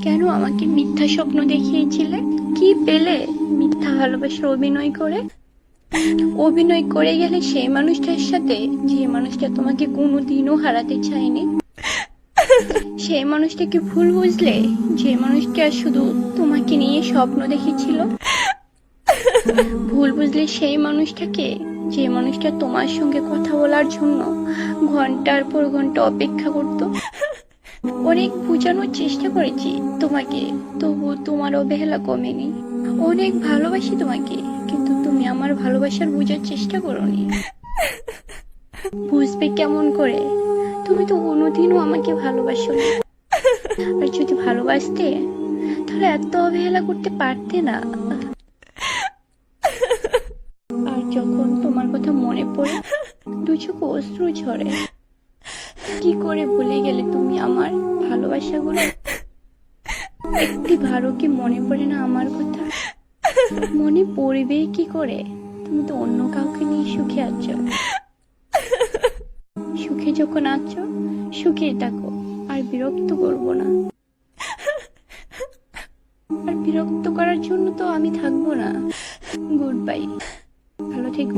কেন আমাকে মিথ্যা স্বপ্ন দেখিয়েছিলে? কি পেলে মিথ্যা ভালোবাসার অভিনয় করে? অভিনয় করে গেলে সেই মানুষটার সাথে যে মানুষটা তোমাকে কোনোদিনও হারাতে চায়নি। সেই মানুষটাকে ভুল বুঝলে, যে মানুষটা শুধু তোমাকে নিয়ে স্বপ্ন দেখেছিল। ভুল বুঝলে সেই মানুষটাকে, যে মানুষটা তোমার সঙ্গে কথা বলার জন্য ঘন্টার পর ঘন্টা অপেক্ষা করত। অনেক বোঝানোর চেষ্টা করেছি তোমাকে, তবু তোমার অবহেলা কমেনি। অনেক ভালোবাসি তোমাকে, কিন্তু তুমি আমার ভালোবাসার বোঝার চেষ্টা করোনি। বুঝবে কেমন করে? তুমি তো কোনোদিনও আমাকে ভালোবাসো না। আর যদি ভালোবাসতে, তাহলে এত অবহেলা করতে পারতে না। আর যখন তোমার কথা মনে পড়ে, দু চোখে অশ্রু ঝরে। কি করে ভুলে গেলে তুমি আমার ভালোবাসাগুলো? একটি ভালো কি মনে পড়ে না আমার কথা? মনে পড়বে কি করে? তুমি তো অন্য কাউকে নিয়ে সুখে আছো। সুখে যখন আছো, সুখেই থাকো, আর বিরক্ত করবো না। আর বিরক্ত করার জন্য তো আমি থাকবো না। গুড বাই, ভালো থেকো।